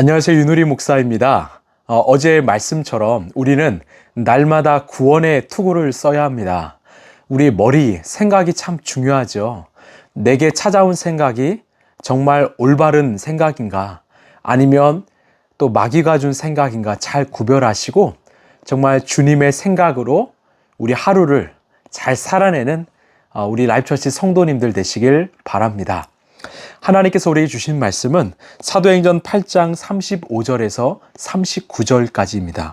안녕하세요. 윤우리 목사입니다. 어제의 말씀처럼 우리는 날마다 구원의 투구를 써야 합니다. 우리 머리, 생각이 참 중요하죠. 내게 찾아온 생각이 정말 올바른 생각인가? 아니면 또 마귀가 준 생각인가? 잘 구별하시고 정말 주님의 생각으로 우리 하루를 잘 살아내는 우리 라이프처치 성도님들 되시길 바랍니다. 하나님께서 우리에게 주신 말씀은 사도행전 8장 35절에서 39절까지입니다.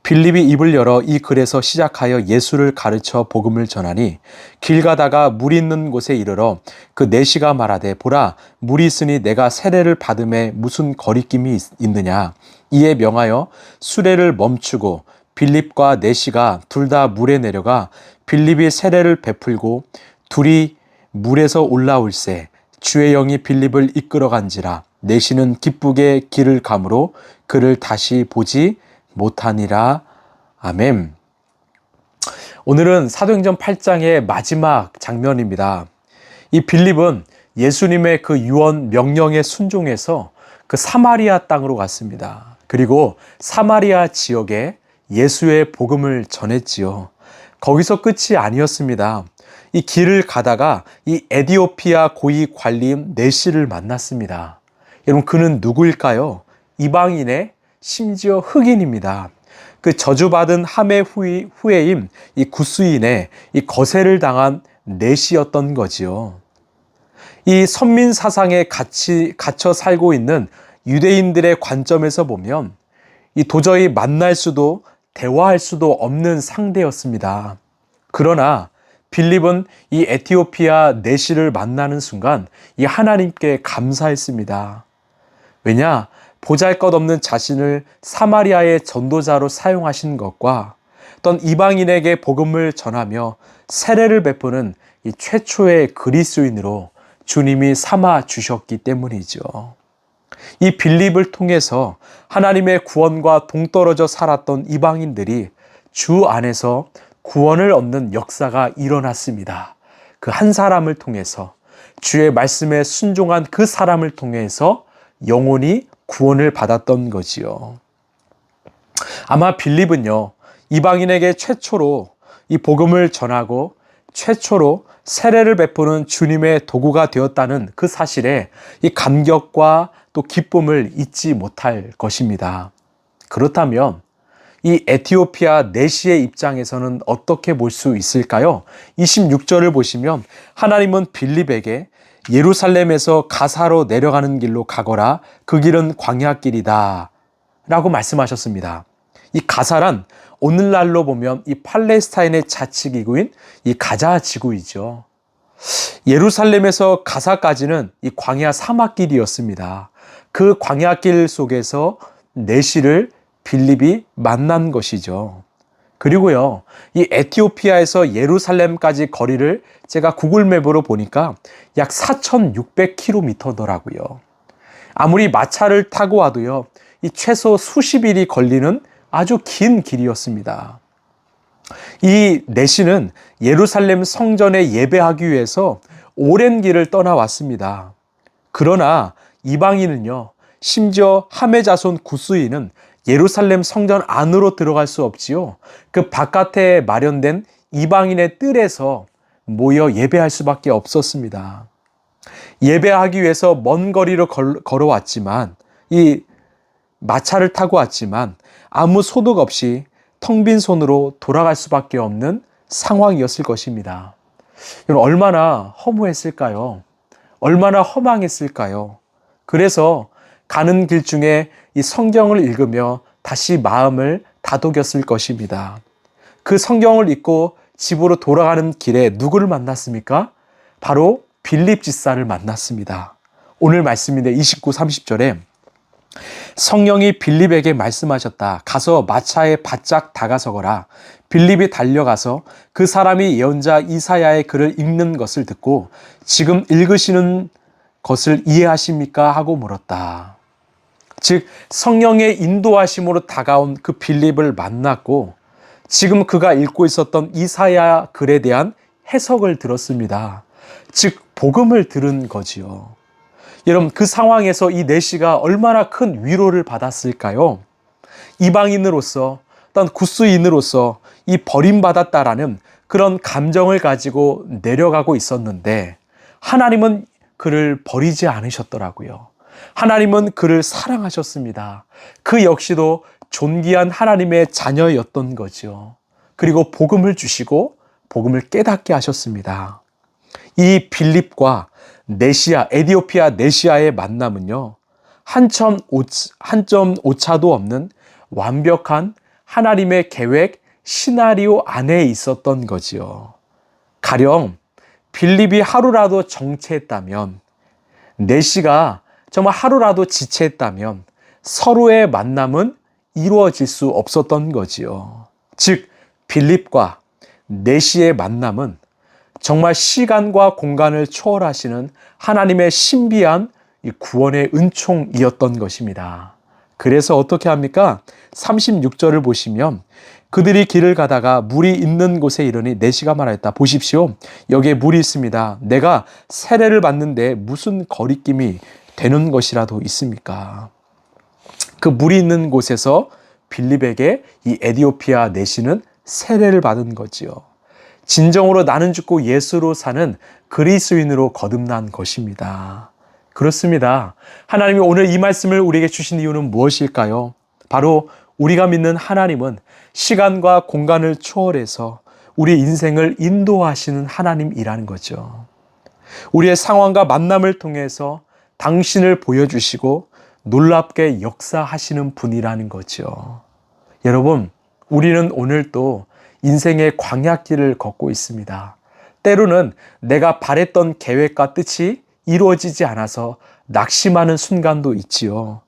빌립이 입을 열어 이 글에서 시작하여 예수를 가르쳐 복음을 전하니 길 가다가 물 있는 곳에 이르러 그 내시가 말하되 보라 물이 있으니 내가 세례를 받음에 무슨 거리낌이 있느냐 이에 명하여 수레를 멈추고 빌립과 내시가 둘 다 물에 내려가 빌립이 세례를 베풀고 둘이 물에서 올라올세 주의 영이 빌립을 이끌어간지라 내시는 기쁘게 길을 가므로 그를 다시 보지 못하니라. 아멘. 오늘은 사도행전 8장의 마지막 장면입니다. 이 빌립은 예수님의 그 유언 명령에 순종해서 그 사마리아 땅으로 갔습니다. 그리고 사마리아 지역에 예수의 복음을 전했지요. 거기서 끝이 아니었습니다. 이 길을 가다가 이 에디오피아 고위 관리인 네시를 만났습니다. 여러분 그는 누구일까요? 이방인의 심지어 흑인입니다. 그 저주받은 함의 후예인 이 구스인의 이 거세를 당한 네시였던 거지요. 이 선민 사상에 갇혀 살고 있는 유대인들의 관점에서 보면 이 도저히 만날 수도 대화할 수도 없는 상대였습니다. 그러나 빌립은 이 에티오피아 네시를 만나는 순간 이 하나님께 감사했습니다. 왜냐? 보잘것없는 자신을 사마리아의 전도자로 사용하신 것과 어떤 이방인에게 복음을 전하며 세례를 베푸는 이 최초의 그리스도인으로 주님이 삼아 주셨기 때문이죠. 이 빌립을 통해서 하나님의 구원과 동떨어져 살았던 이방인들이 주 안에서 구원을 얻는 역사가 일어났습니다. 그 한 사람을 통해서 주의 말씀에 순종한 그 사람을 통해서 영혼이 구원을 받았던 거지요. 아마 빌립은요, 이방인에게 최초로 이 복음을 전하고 최초로 세례를 베푸는 주님의 도구가 되었다는 그 사실에 이 감격과 또 기쁨을 잊지 못할 것입니다. 그렇다면 이 에티오피아 네시의 입장에서는 어떻게 볼 수 있을까요? 26절을 보시면 하나님은 빌립에게 예루살렘에서 가사로 내려가는 길로 가거라 그 길은 광야길이다 라고 말씀하셨습니다. 이 가사란 오늘날로 보면 이 팔레스타인의 자치기구인 이 가자 지구이죠. 예루살렘에서 가사까지는 이 광야 사막길이었습니다. 그 광야길 속에서 네시를 빌립이 만난 것이죠. 그리고요, 이 에티오피아에서 예루살렘까지 거리를 제가 구글맵으로 보니까 약 4,600km더라고요. 아무리 마차를 타고 와도요, 이 최소 수십 일이 걸리는 아주 긴 길이었습니다. 이 네시는 예루살렘 성전에 예배하기 위해서 오랜 길을 떠나왔습니다. 그러나 이방인은요, 심지어 함의 자손 구스인은 예루살렘 성전 안으로 들어갈 수 없지요. 그 바깥에 마련된 이방인의 뜰에서 모여 예배할 수밖에 없었습니다. 예배하기 위해서 먼 거리로 걸어왔지만 이 마차를 타고 왔지만 아무 소득 없이 텅 빈 손으로 돌아갈 수밖에 없는 상황이었을 것입니다. 여러분 얼마나 허무했을까요? 얼마나 허망했을까요? 그래서 가는 길 중에 이 성경을 읽으며 다시 마음을 다독였을 것입니다. 그 성경을 읽고 집으로 돌아가는 길에 누구를 만났습니까? 바로 빌립 집사를 만났습니다. 오늘 말씀인데 29, 30절에 성령이 빌립에게 말씀하셨다. 가서 마차에 바짝 다가서거라. 빌립이 달려가서 그 사람이 예언자 이사야의 글을 읽는 것을 듣고 지금 읽으시는 것을 이해하십니까? 하고 물었다. 즉 성령의 인도하심으로 다가온 그 빌립을 만났고 지금 그가 읽고 있었던 이사야 글에 대한 해석을 들었습니다. 즉 복음을 들은 거지요. 여러분, 그 상황에서 이 내시가 얼마나 큰 위로를 받았을까요? 이방인으로서, 어떤 구스인으로서 이 버림받았다라는 그런 감정을 가지고 내려가고 있었는데 하나님은 그를 버리지 않으셨더라고요. 하나님은 그를 사랑하셨습니다. 그 역시도 존귀한 하나님의 자녀였던 거죠. 그리고 복음을 주시고 복음을 깨닫게 하셨습니다. 이 빌립과 네시아, 에디오피아 네시아의 만남은요, 한 점 오차도 없는 완벽한 하나님의 계획, 시나리오 안에 있었던 거지요. 가령 빌립이 하루라도 정체했다면, 네시가 정말 하루라도 지체했다면 서로의 만남은 이루어질 수 없었던 거지요. 즉, 빌립과 네시의 만남은 정말 시간과 공간을 초월하시는 하나님의 신비한 구원의 은총이었던 것입니다. 그래서 어떻게 합니까? 36절을 보시면 그들이 길을 가다가 물이 있는 곳에 이르니 네시가 말하였다. 보십시오. 여기에 물이 있습니다. 내가 세례를 받는데 무슨 거리낌이 되는 것이라도 있습니까? 그 물이 있는 곳에서 빌립에게 이 에디오피아 네시는 세례를 받은 거지요. 진정으로 나는 죽고 예수로 사는 그리스도인으로 거듭난 것입니다. 그렇습니다. 하나님이 오늘 이 말씀을 우리에게 주신 이유는 무엇일까요? 바로 우리가 믿는 하나님은 시간과 공간을 초월해서 우리 인생을 인도하시는 하나님이라는 거죠. 우리의 상황과 만남을 통해서 당신을 보여주시고 놀랍게 역사하시는 분이라는 거죠. 여러분, 우리는 오늘 또 인생의 광야길을 걷고 있습니다. 때로는 내가 바랬던 계획과 뜻이 이루어지지 않아서 낙심하는 순간도 있지요.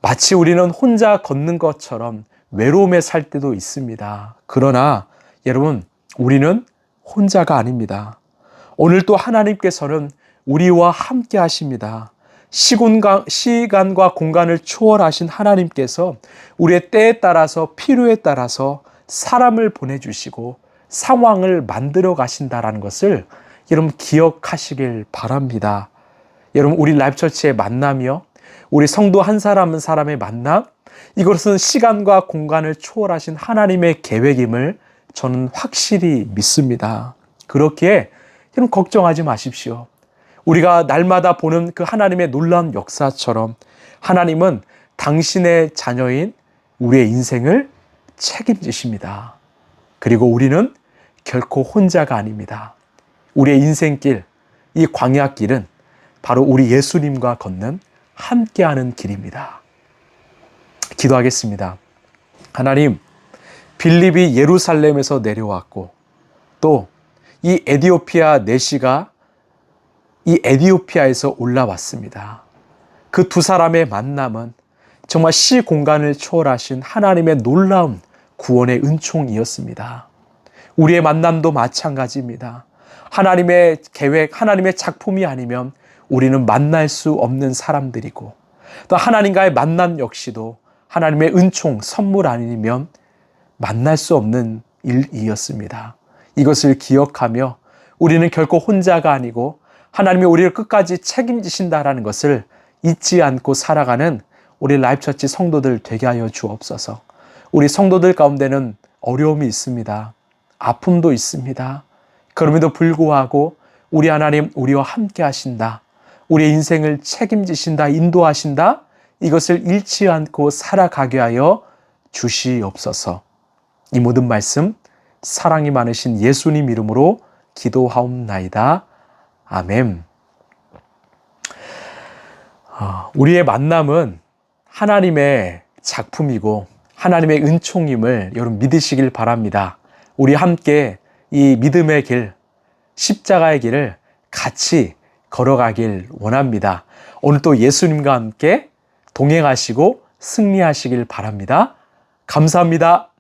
마치 우리는 혼자 걷는 것처럼 외로움에 살 때도 있습니다. 그러나 여러분, 우리는 혼자가 아닙니다. 오늘 또 하나님께서는 우리와 함께 하십니다. 시간과 공간을 초월하신 하나님께서 우리의 때에 따라서 필요에 따라서 사람을 보내주시고 상황을 만들어 가신다라는 것을 여러분 기억하시길 바랍니다. 여러분, 우리 라이프처치의 만남이요, 우리 성도 한 사람 한 사람의 만남, 이것은 시간과 공간을 초월하신 하나님의 계획임을 저는 확실히 믿습니다. 그렇기에 여러분 걱정하지 마십시오. 우리가 날마다 보는 그 하나님의 놀라운 역사처럼 하나님은 당신의 자녀인 우리의 인생을 책임지십니다. 그리고 우리는 결코 혼자가 아닙니다. 우리의 인생길, 이 광야길은 바로 우리 예수님과 걷는 함께하는 길입니다. 기도하겠습니다. 하나님, 빌립이 예루살렘에서 내려왔고 또 이 에디오피아 네시가 이 에디오피아에서 올라왔습니다. 그 두 사람의 만남은 정말 시공간을 초월하신 하나님의 놀라운 구원의 은총이었습니다. 우리의 만남도 마찬가지입니다. 하나님의 계획, 하나님의 작품이 아니면 우리는 만날 수 없는 사람들이고 또 하나님과의 만남 역시도 하나님의 은총, 선물 아니면 만날 수 없는 일이었습니다. 이것을 기억하며 우리는 결코 혼자가 아니고 하나님이 우리를 끝까지 책임지신다라는 것을 잊지 않고 살아가는 우리 라이프처치 성도들 되게 하여 주옵소서. 우리 성도들 가운데는 어려움이 있습니다. 아픔도 있습니다. 그럼에도 불구하고 우리 하나님 우리와 함께 하신다. 우리의 인생을 책임지신다, 인도하신다. 이것을 잃지 않고 살아가게 하여 주시옵소서. 이 모든 말씀 사랑이 많으신 예수님 이름으로 기도하옵나이다. 아멘. 우리의 만남은 하나님의 작품이고 하나님의 은총임을 여러분 믿으시길 바랍니다. 우리 함께 이 믿음의 길, 십자가의 길을 같이 걸어가길 원합니다. 오늘 또 예수님과 함께 동행하시고 승리하시길 바랍니다. 감사합니다.